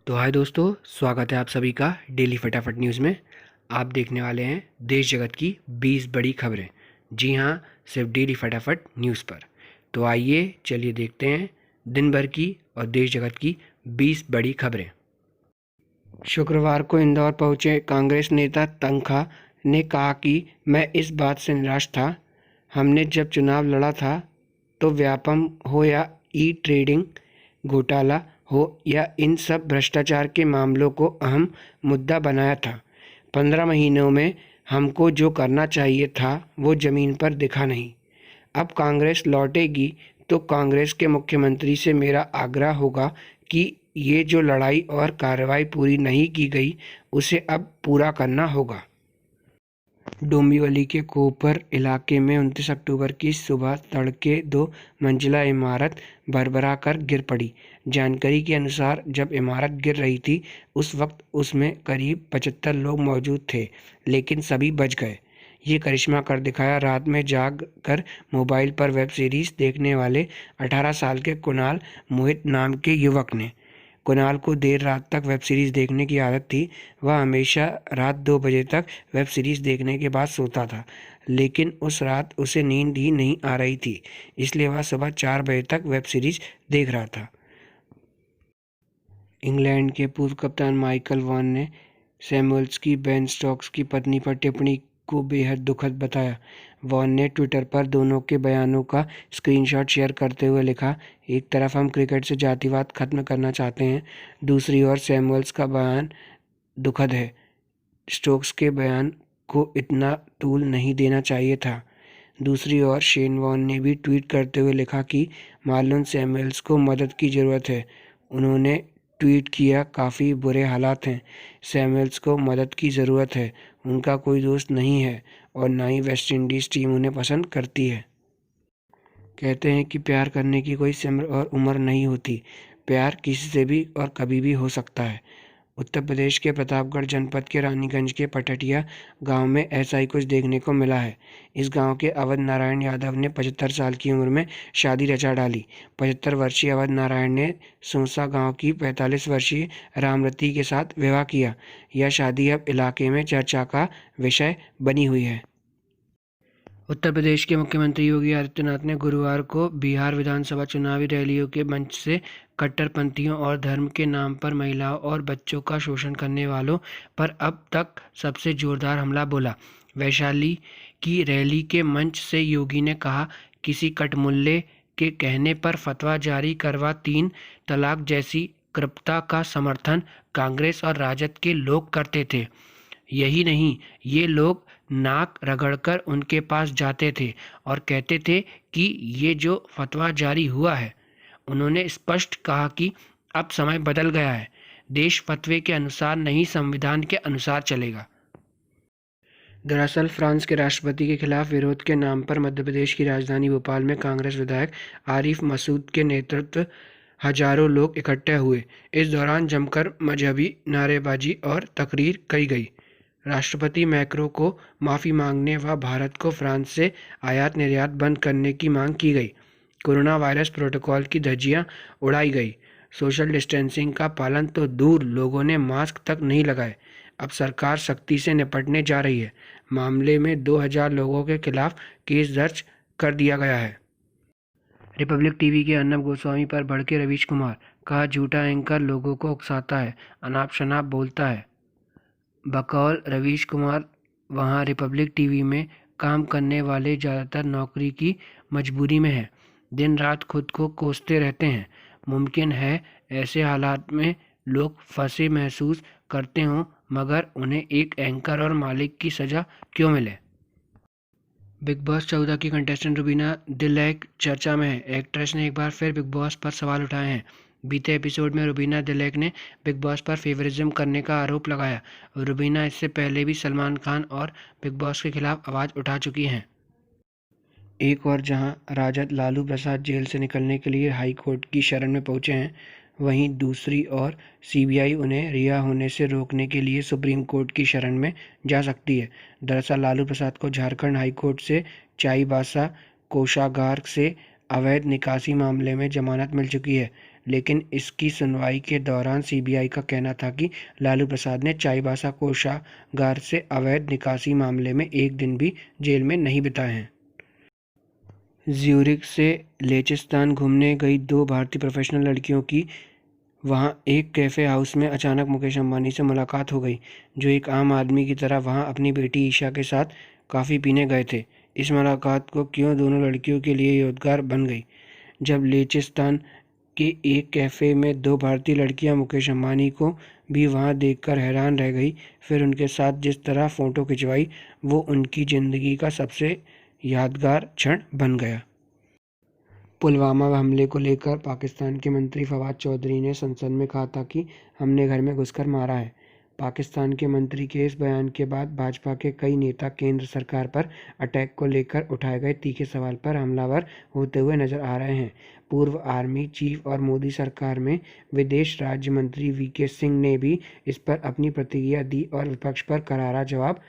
तो हाय दोस्तों, स्वागत है आप सभी का डेली फटाफट न्यूज़ में। आप देखने वाले हैं देश जगत की 20 बड़ी खबरें। जी हाँ, सिर्फ डेली फटाफट न्यूज़ पर। तो आइए चलिए देखते हैं दिन भर की और देश जगत की 20 बड़ी खबरें। शुक्रवार को इंदौर पहुंचे कांग्रेस नेता तनखा ने कहा कि मैं इस बात से निराश था। हमने जब चुनाव लड़ा था तो व्यापम हो या ई ट्रेडिंग घोटाला हो या इन सब भ्रष्टाचार के मामलों को अहम मुद्दा बनाया था। 15 महीनों में हमको जो करना चाहिए था वो ज़मीन पर दिखा नहीं। अब कांग्रेस लौटेगी तो कांग्रेस के मुख्यमंत्री से मेरा आग्रह होगा कि ये जो लड़ाई और कार्रवाई पूरी नहीं की गई उसे अब पूरा करना होगा। डोंबिवली के कोपर इलाके में 29 अक्टूबर की सुबह तड़के 2 मंजिला इमारत भरभरा कर गिर पड़ी। जानकारी के अनुसार जब इमारत गिर रही थी उस वक्त उसमें करीब 75 लोग मौजूद थे, लेकिन सभी बच गए। ये करिश्मा कर दिखाया रात में जाग कर मोबाइल पर वेब सीरीज देखने वाले 18 साल के कुणाल मोहित नाम के युवक ने। कुणाल को देर रात तक वेब सीरीज़ देखने की आदत थी। वह हमेशा रात 2 बजे तक वेब सीरीज़ देखने के बाद सोता था, लेकिन उस रात उसे नींद ही नहीं आ रही थी, इसलिए वह सुबह 4 बजे तक वेब सीरीज़ देख रहा था। इंग्लैंड के पूर्व कप्तान माइकल वॉन ने सैमुअल्स की बेन स्टोक्स की पत्नी पर टिप्पणी को बेहद दुखद बताया। वॉन ने ट्विटर पर दोनों के बयानों का स्क्रीनशॉट शेयर करते हुए लिखा, एक तरफ हम क्रिकेट से जातिवाद खत्म करना चाहते हैं, दूसरी ओर सैमुअल्स का बयान दुखद है। स्टोक्स के बयान को इतना तूल नहीं देना चाहिए था। दूसरी ओर शेन वॉन ने भी ट्वीट करते हुए लिखा कि मार्लन सैमुअल्स को मदद की ज़रूरत है। उन्होंने ट्वीट किया, काफ़ी बुरे हालात हैं, सैमुअल्स को मदद की ज़रूरत है, उनका कोई दोस्त नहीं है और ना ही वेस्ट इंडीज़ टीम उन्हें पसंद करती है। कहते हैं कि प्यार करने की कोई उम्र और उम्र नहीं होती। प्यार किसी से भी और कभी भी हो सकता है। उत्तर प्रदेश के प्रतापगढ़ जनपद के रानीगंज के पटटिया गांव में ऐसा ही कुछ देखने को मिला है। इस गांव के अवध नारायण यादव ने 75 साल की उम्र में शादी रचा डाली। 75 वर्षीय अवध नारायण ने सोंसा गांव की 45 वर्षीय रामरती के साथ विवाह किया। यह शादी अब इलाके में चर्चा का विषय बनी हुई है। उत्तर प्रदेश के मुख्यमंत्री योगी आदित्यनाथ ने गुरुवार को बिहार विधानसभा चुनावी रैलियों के मंच से कट्टरपंथियों और धर्म के नाम पर महिलाओं और बच्चों का शोषण करने वालों पर अब तक सबसे जोरदार हमला बोला। वैशाली की रैली के मंच से योगी ने कहा, किसी कटमुल्ले के कहने पर फतवा जारी करवा 3 तलाक जैसी कृपता का समर्थन कांग्रेस और राजद के लोग करते थे। यही नहीं, ये लोग नाक रगड़कर उनके पास जाते थे और कहते थे कि ये जो फतवा जारी हुआ है, उन्होंने स्पष्ट कहा कि अब समय बदल गया है, देश फतवे के अनुसार नहीं संविधान के अनुसार चलेगा। दरअसल फ्रांस के राष्ट्रपति के खिलाफ विरोध के नाम पर मध्य प्रदेश की राजधानी भोपाल में कांग्रेस विधायक आरिफ मसूद के नेतृत्व हजारों लोग इकट्ठे हुए। इस दौरान जमकर मजहबी नारेबाजी और तकरीर की गई। राष्ट्रपति मैक्रों को माफ़ी मांगने व भारत को फ्रांस से आयात निर्यात बंद करने की मांग की गई। कोरोना वायरस प्रोटोकॉल की धज्जियां उड़ाई गई। सोशल डिस्टेंसिंग का पालन तो दूर, लोगों ने मास्क तक नहीं लगाए। अब सरकार सख्ती से निपटने जा रही है। मामले में 2000 लोगों के खिलाफ केस दर्ज कर दिया गया है। रिपब्लिक टीवी के अर्नब गोस्वामी पर भड़के रवीश कुमार, कहा झूठा एंकर लोगों को उकसाता है, अनाप शनाप बोलता है। बकौल रवीश कुमार, वहां रिपब्लिक टीवी में काम करने वाले ज़्यादातर नौकरी की मजबूरी में हैं, दिन रात खुद को कोसते रहते हैं। मुमकिन है ऐसे हालात में लोग फंसे महसूस करते हों, मगर उन्हें एक एंकर और मालिक की सज़ा क्यों मिले। बिग बॉस 14 की कंटेस्टेंट रुबीना दिलैक चर्चा में है। एक्ट्रेस ने एक बार फिर बिग बॉस पर सवाल उठाए हैं। बीते एपिसोड में रुबीना दिलैक ने बिग बॉस पर फेवरिज्म करने का आरोप लगाया। रुबीना इससे पहले भी सलमान खान और बिग बॉस के खिलाफ आवाज़ उठा चुकी हैं। एक और जहां राजद लालू प्रसाद जेल से निकलने के लिए हाई कोर्ट की शरण में पहुंचे हैं, वहीं दूसरी ओर सीबीआई उन्हें रिहा होने से रोकने के लिए सुप्रीम कोर्ट की शरण में जा सकती है। दरअसल लालू प्रसाद को झारखंड हाई कोर्ट से चाईबासा कोषागार से अवैध निकासी मामले में जमानत मिल चुकी है। लेकिन इसकी सुनवाई के दौरान सीबीआई का कहना था कि लालू प्रसाद ने चाईबासा कोषागार से अवैध निकासी मामले में एक दिन भी जेल में नहीं बिताए हैं। ज्यूरिख से लेचिस्तान घूमने गई दो भारतीय प्रोफेशनल लड़कियों की वहां एक कैफ़े हाउस में अचानक मुकेश अंबानी से मुलाकात हो गई, जो एक आम आदमी की तरह वहां अपनी बेटी ईशा के साथ कॉफ़ी पीने गए थे। इस मुलाकात को क्यों दोनों लड़कियों के लिए यादगार बन गई। जब लेचिस्तान के एक कैफ़े में दो भारतीय लड़कियां मुकेश अंबानी को भी वहां देखकर हैरान रह गई, फिर उनके साथ जिस तरह फ़ोटो खिंचवाई, वो उनकी ज़िंदगी का सबसे यादगार क्षण बन गया। पुलवामा हमले को लेकर पाकिस्तान के मंत्री फवाद चौधरी ने संसद में कहा था कि हमने घर में घुसकर मारा है। पाकिस्तान के मंत्री के इस बयान के बाद भाजपा के कई नेता केंद्र सरकार पर अटैक को लेकर उठाए गए तीखे सवाल पर हमलावर होते हुए नजर आ रहे हैं। पूर्व आर्मी चीफ और मोदी सरकार में विदेश राज्य मंत्री वीके सिंह ने भी इस पर अपनी प्रतिक्रिया दी और विपक्ष पर करारा जवाब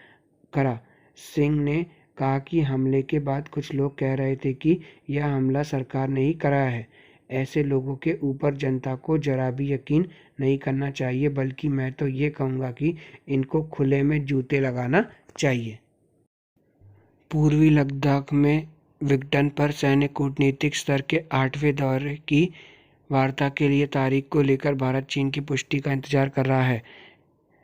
करा। सिंह ने कहा कि हमले के बाद कुछ लोग कह रहे थे कि यह हमला सरकार ने ही कराया है। ऐसे लोगों के ऊपर जनता को जरा भी यकीन नहीं करना चाहिए, बल्कि मैं तो ये कहूँगा कि इनको खुले में जूते लगाना चाहिए। पूर्वी लद्दाख में विघटन पर सैन्य कूटनीतिक स्तर के 8वें दौरे की वार्ता के लिए तारीख को लेकर भारत चीन की पुष्टि का इंतजार कर रहा है।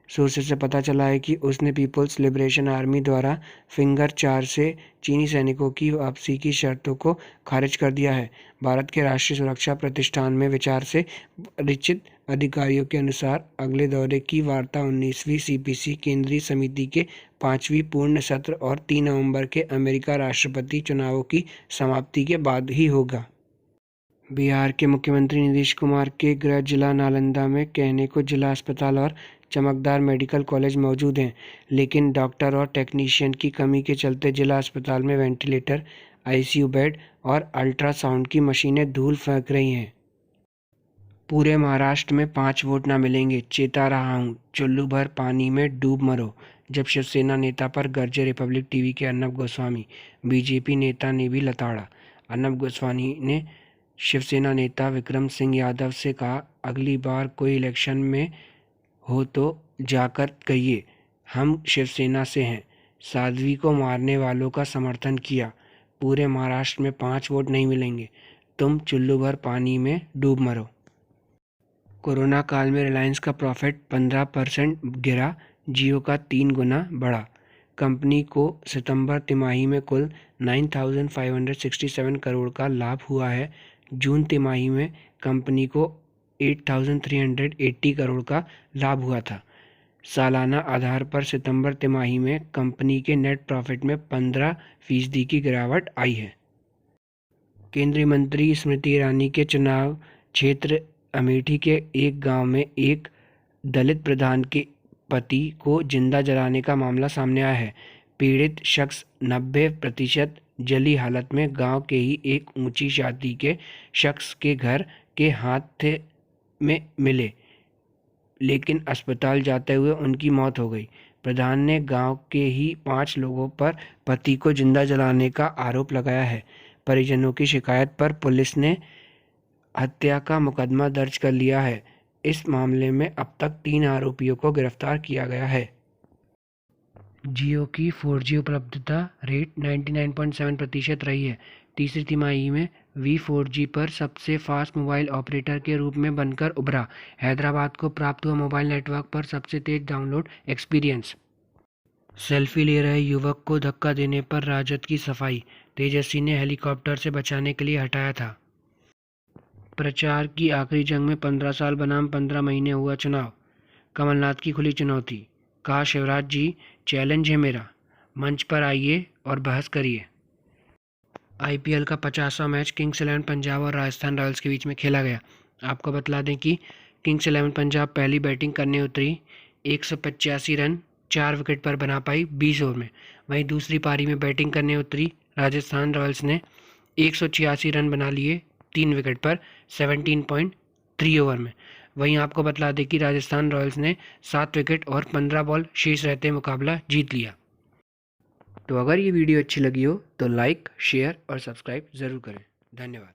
सोर्सेज से पता चला है कि उसने पीपल्स लिबरेशन आर्मी द्वारा फिंगर 4 से चीनी सैनिकों की वापसी की शर्तों को खारिज कर दिया है। भारत के राष्ट्रीय सुरक्षा प्रतिष्ठान में विचार से परिचित अधिकारियों के अनुसार अगले दौरे की वार्ता 19वीं सीपीसी केंद्रीय समिति के 5वीं पूर्ण सत्र और 3 नवंबर के अमेरिका राष्ट्रपति चुनावों की समाप्ति के बाद ही होगा। बिहार के मुख्यमंत्री नीतीश कुमार के गृह जिला नालंदा में कहने को जिला अस्पताल और चमकदार मेडिकल कॉलेज मौजूद हैं, लेकिन डॉक्टर और टेक्नीशियन की कमी के चलते जिला अस्पताल में वेंटिलेटर, आईसीयू बेड और अल्ट्रासाउंड की मशीनें धूल फेंक रही हैं। पूरे महाराष्ट्र में 5 वोट ना मिलेंगे, चेता रहा हूं, चुल्लू भर पानी में डूब मरो। जब शिवसेना नेता पर गरजे रिपब्लिक टीवी के अर्नब गोस्वामी, बीजेपी नेता ने भी लताड़ा। अर्नब गोस्वामी ने शिवसेना नेता विक्रम सिंह यादव से कहा, अगली बार कोई इलेक्शन में हो तो जाकर कहिए हम शिवसेना से हैं। साध्वी को मारने वालों का समर्थन किया। पूरे महाराष्ट्र में 5 वोट नहीं मिलेंगे, तुम चुल्लू भर पानी में डूब मरो। कोरोना काल में रिलायंस का प्रॉफिट 15% गिरा, जियो का 3 गुना बढ़ा। कंपनी को सितंबर तिमाही में कुल 9,567 करोड़ का लाभ हुआ है। जून तिमाही में कंपनी को 8,380 करोड़ का लाभ हुआ था। सालाना आधार पर सितंबर तिमाही में कंपनी के नेट प्रॉफिट में 15% की गिरावट आई है। केंद्रीय मंत्री स्मृति ईरानी के चुनाव क्षेत्र अमेठी के एक गांव में एक दलित प्रधान के पति को जिंदा जलाने का मामला सामने आया है। पीड़ित शख्स 90% जली हालत में गांव के ही एक ऊंची जाति के शख्स के घर के हाथ में मिले, लेकिन अस्पताल जाते हुए उनकी मौत हो गई। प्रधान ने गांव के ही 5 लोगों पर पति को जिंदा जलाने का आरोप लगाया है। परिजनों की शिकायत पर पुलिस ने हत्या का मुकदमा दर्ज कर लिया है। इस मामले में अब तक 3 आरोपियों को गिरफ्तार किया गया है। जियो की 4G उपलब्धता रेट 99.7% रही है। तीसरी तिमाही में वी 4G पर सबसे फास्ट मोबाइल ऑपरेटर के रूप में बनकर उभरा। हैदराबाद को प्राप्त हुआ मोबाइल नेटवर्क पर सबसे तेज डाउनलोड एक्सपीरियंस। सेल्फी ले रहे युवक को धक्का देने पर राजद की सफाई। तेजस्वी ने हेलीकॉप्टर से बचाने के लिए हटाया था। प्रचार की आखिरी जंग में 15 साल बनाम 15 महीने हुआ चुनाव। कमलनाथ की खुली चुनौती, कहा शिवराज जी चैलेंज है मेरा, मंच पर आइए और बहस करिए। आईपीएल का 50वां मैच किंग्स 11 पंजाब और राजस्थान रॉयल्स के बीच में खेला गया। आपको बतला दें कि किंग्स 11 पंजाब पहली बैटिंग करने उतरी, 185 रन 4 विकेट पर बना पाई 20 ओवर में। वहीं दूसरी पारी में बैटिंग करने उतरी राजस्थान रॉयल्स ने 186 रन बना लिए 3 विकेट पर 17.3 ओवर में। वहीं आपको बतला दें कि राजस्थान रॉयल्स ने 7 विकेट और 15 बॉल शेष रहते मुकाबला जीत लिया। तो अगर ये वीडियो अच्छी लगी हो तो लाइक, शेयर और सब्सक्राइब ज़रूर करें। धन्यवाद।